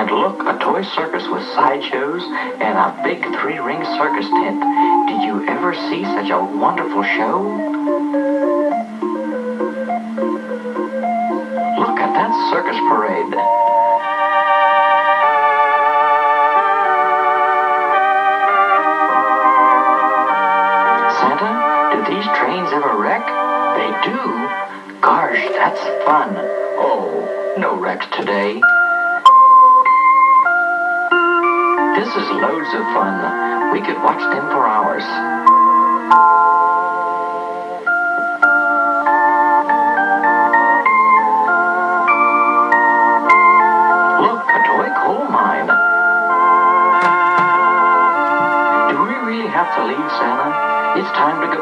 And look, a toy circus with sideshows and a big three-ring circus tent. Did you ever see such a wonderful show? Look at that circus parade. Santa, do these trains ever wreck? They do? Gosh, that's fun. Oh, no wrecks today. This is loads of fun. We could watch them for hours. Look, a toy coal mine. Do we really have to leave, Santa? It's time to go.